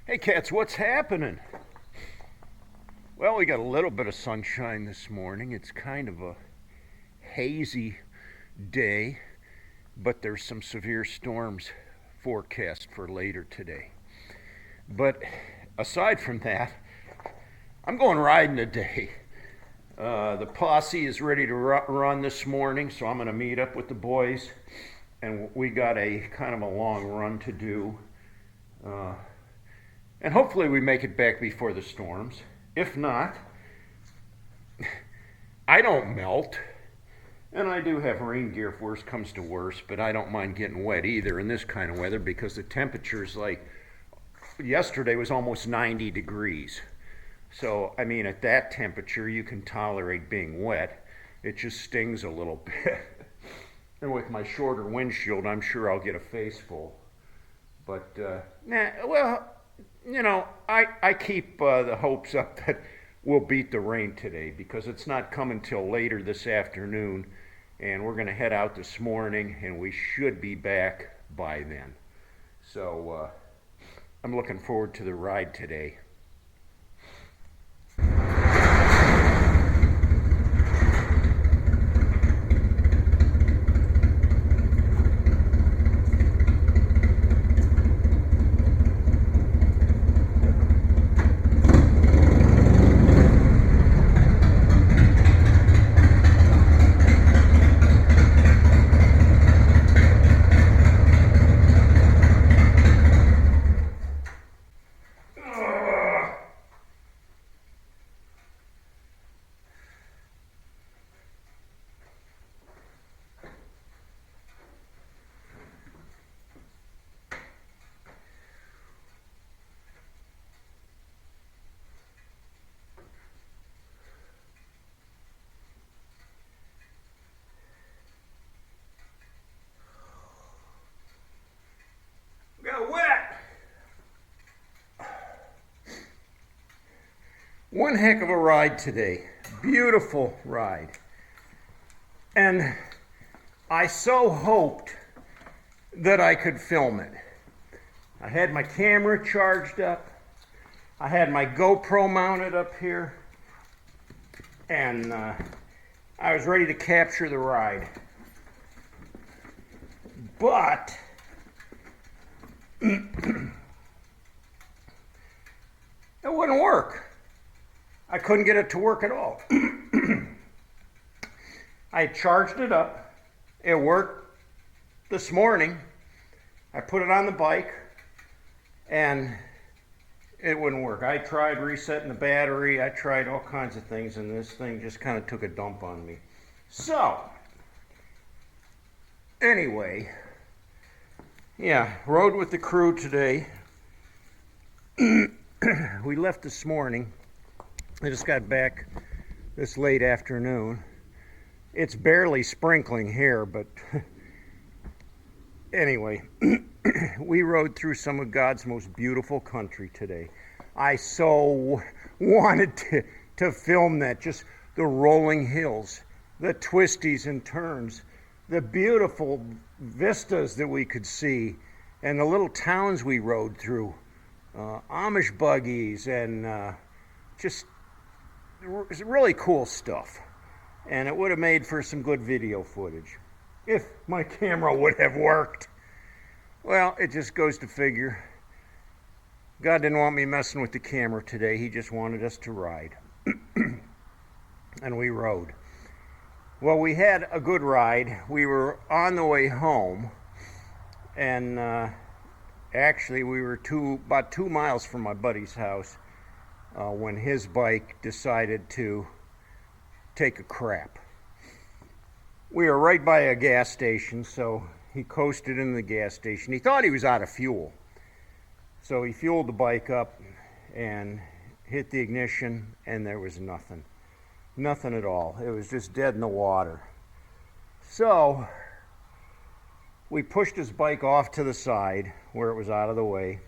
Hey cats, what's happening? Well, we got a little bit of sunshine this morning. It's kind of a hazy day, but there's some severe storms forecast for later today. But aside from that, I'm going riding today. The posse is ready to run this morning, so I'm going to meet up with the boys, and we got a kind of a long run to do. And hopefully we make it back before the storms. If not, I don't melt. And I do have rain gear if worse comes to worse, but I don't mind getting wet either in this kind of weather because the temperature's like, yesterday was almost 90 degrees. So, I mean, at that temperature, you can tolerate being wet. It just stings a little bit. And with my shorter windshield, I'm sure I'll get a face full. But, you know, I keep the hopes up that we'll beat the rain today because it's not coming till later this afternoon, and we're going to head out this morning, and we should be back by then. So I'm looking forward to the ride today. One heck of a ride today. Beautiful ride. And I so hoped that I could film it. I had my camera charged up. I had my GoPro mounted up here. And I was ready to capture the ride. But it wouldn't work. I couldn't get it to work at all. I charged it up. It worked this morning. I put it on the bike and it wouldn't work. I tried resetting the battery. I tried all kinds of things, and this thing just kind of took a dump on me. So, anyway, yeah, rode with the crew today. We left this morning. I just got back this late afternoon. It's barely sprinkling here, but anyway, we rode through some of God's most beautiful country today. I so wanted to film that, just the rolling hills, the twisties and turns, the beautiful vistas that we could see, and the little towns we rode through, Amish buggies, and just really cool stuff. And it would have made for some good video footage if my camera would have worked. Well, it just goes to figure. God didn't want me messing with the camera today. He just wanted us to ride. And we rode. Well, we had a good ride. We were on the way home, and actually we were about 2 miles from my buddy's house when his bike decided to take a crap. We were right by a gas station, so he coasted in the gas station. He thought he was out of fuel. So he fueled the bike up and hit the ignition, and there was nothing. Nothing at all. It was just dead in the water. So we pushed his bike off to the side where it was out of the way.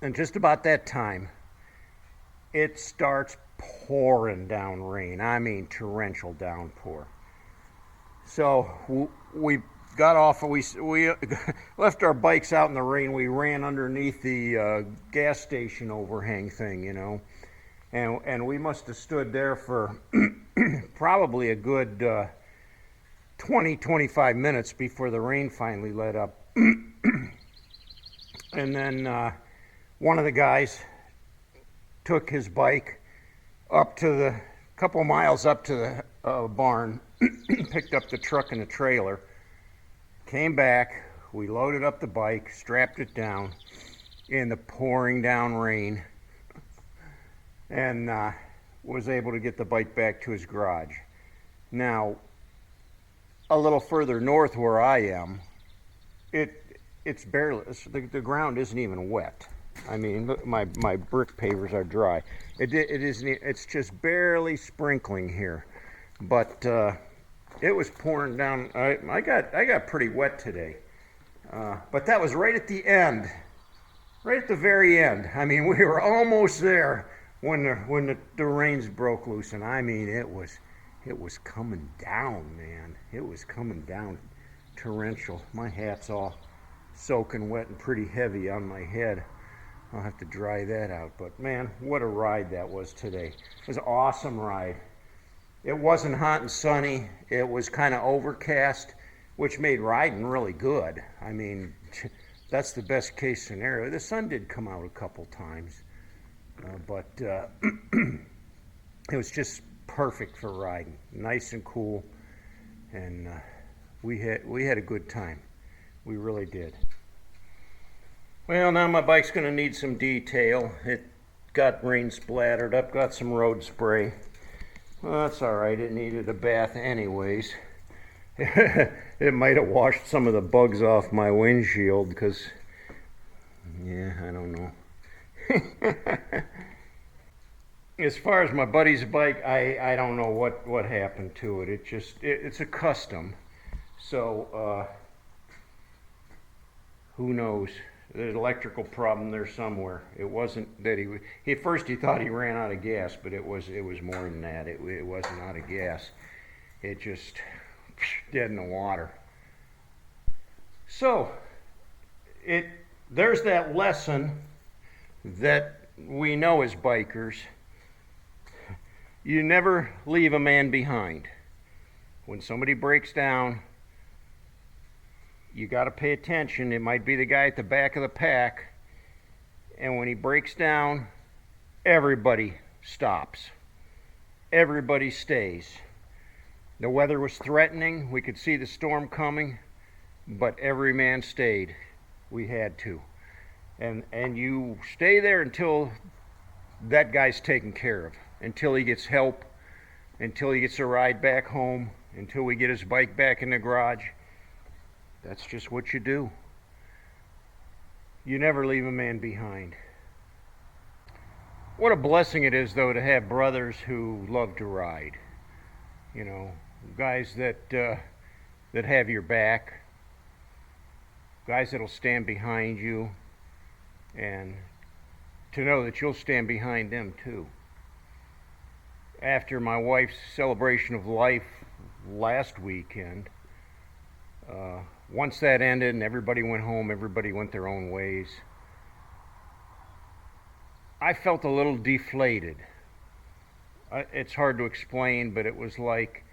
And just about that time, it starts pouring down rain. I mean torrential downpour. So we got off. We left our bikes out in the rain. We ran underneath the gas station overhang thing, you know, and we must have stood there for probably a good 20-25 minutes before the rain finally let up. And then one of the guys took his bike up to the couple miles up to the barn, picked up the truck and the trailer, came back, we loaded up the bike, strapped it down in the pouring down rain, and was able to get the bike back to his garage. Now, a little further north where I am, it's barely, the ground isn't even wet. I mean, look, my brick pavers are dry. It's just barely sprinkling here, but it was pouring down. I got pretty wet today, but that was right at the end, right at the very end. I mean, we were almost there when the rains broke loose, and I mean, it was coming down, man. It was coming down, torrential. My hat's all soaking wet and pretty heavy on my head. I'll have to dry that out. But man, what a ride that was today. It was an awesome ride. It wasn't hot and sunny. It was kind of overcast, which made riding really good. I mean, that's the best case scenario. The sun did come out a couple times, but it was just perfect for riding. Nice and cool, and we had a good time. We really did. Well, now my bike's going to need some detail. It got rain splattered up, got some road spray. Well, that's all right. It needed a bath anyways. It might have washed some of the bugs off my windshield because, yeah, I don't know. As far as my buddy's bike, I don't know what happened to it. It's a custom, so who knows? There's an electrical problem there somewhere. It wasn't that he at first he thought he ran out of gas, but it was more than that. It wasn't out of gas. It just dead in the water. So there's that lesson that we know as bikers. You never leave a man behind. When somebody breaks down, you got to pay attention. It might be the guy at the back of the pack, and when he breaks down, everybody stops. Everybody stays. The weather was threatening. We could see the storm coming, but every man stayed. We had to. And you stay there until that guy's taken care of, until he gets help, until he gets a ride back home, until we get his bike back in the garage. That's just what you do. You never leave a man behind. What a blessing it is, though, to have brothers who love to ride. You know, guys that have your back, guys that'll stand behind you, and to know that you'll stand behind them too. After my wife's celebration of life last weekend, once that ended and everybody went home, everybody went their own ways, I felt a little deflated. It's hard to explain, but it was like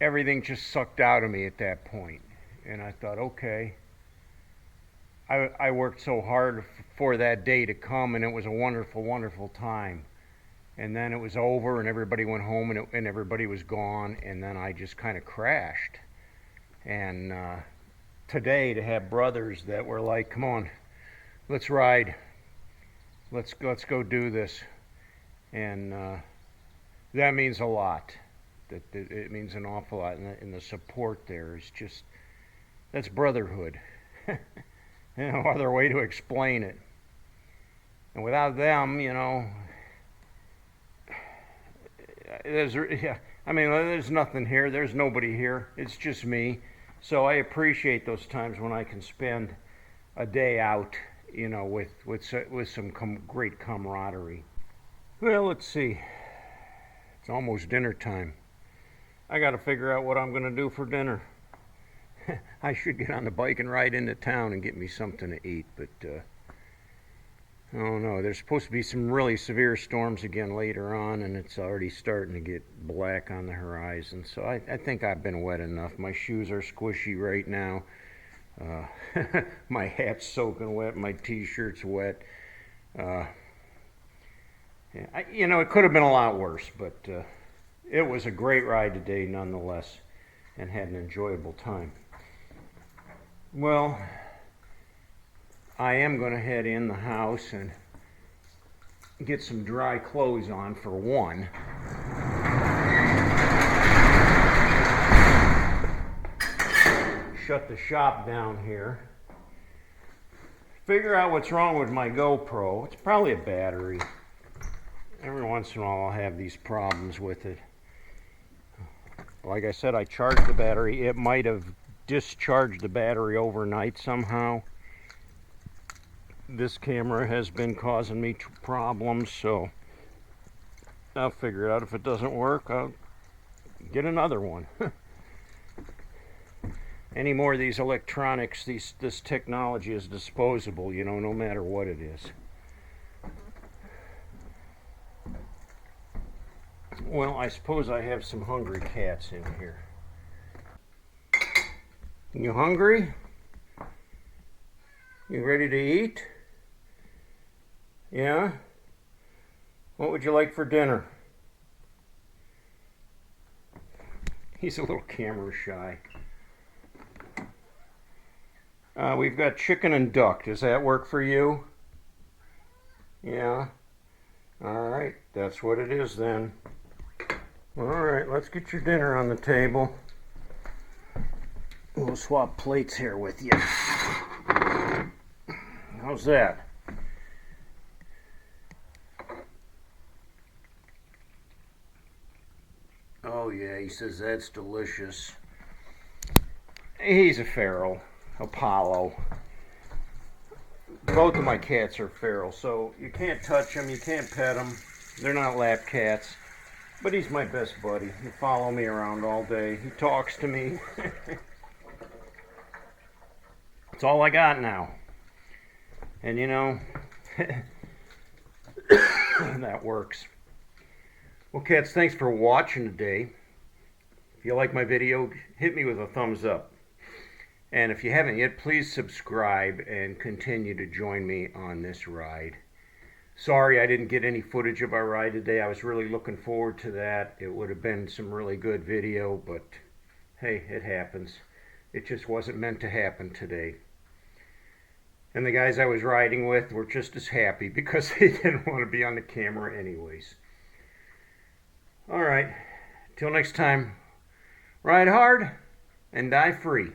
everything just sucked out of me at that point. And I thought, okay, I worked so hard for that day to come, and it was a wonderful, wonderful time. And then it was over, and everybody went home, and everybody was gone, and then I just kind of crashed. And today, to have brothers that were like, come on, let's ride, let's go do this, and that means a lot. It means an awful lot, and the support there is just, that's brotherhood. No other way to explain it. And without them, you know, there's nothing here. There's nobody here. It's just me. So I appreciate those times when I can spend a day out, you know, with some great camaraderie. Well, let's see. It's almost dinner time. I got to figure out what I'm going to do for dinner. I should get on the bike and ride into town and get me something to eat, but oh no, there's supposed to be some really severe storms again later on, and it's already starting to get black on the horizon. So I think I've been wet enough. My shoes are squishy right now. My hat's soaking wet. My t-shirt's wet. Yeah, you know, it could have been a lot worse, but it was a great ride today nonetheless, and had an enjoyable time. Well, I am going to head in the house and get some dry clothes on for one. Shut the shop down here. Figure out what's wrong with my GoPro. It's probably a battery. Every once in a while I'll have these problems with it. Like I said, I charged the battery. It might have discharged the battery overnight somehow. This camera has been causing me problems, so I'll figure it out. If it doesn't work, I'll get another one. Any more of these electronics, this technology is disposable, you know, no matter what it is. Well, I suppose I have some hungry cats in here. You hungry? You ready to eat? Yeah? What would you like for dinner? He's a little camera shy. We've got chicken and duck. Does that work for you? Yeah? Alright, that's what it is then. Alright, let's get your dinner on the table. We'll swap plates here with you. How's that? Oh yeah, he says that's delicious. He's a feral, Apollo. Both of my cats are feral, so you can't touch them, you can't pet them. They're not lap cats, but he's my best buddy. He follows me around all day. He talks to me. That's all I got now. And you know, that works. Well, cats, thanks for watching today. If you like my video, hit me with a thumbs up. And if you haven't yet, please subscribe and continue to join me on this ride. Sorry I didn't get any footage of our ride today. I was really looking forward to that. It would have been some really good video, but hey, it happens. It just wasn't meant to happen today. And the guys I was riding with were just as happy because they didn't want to be on the camera anyways. All right, till next time, ride hard and die free.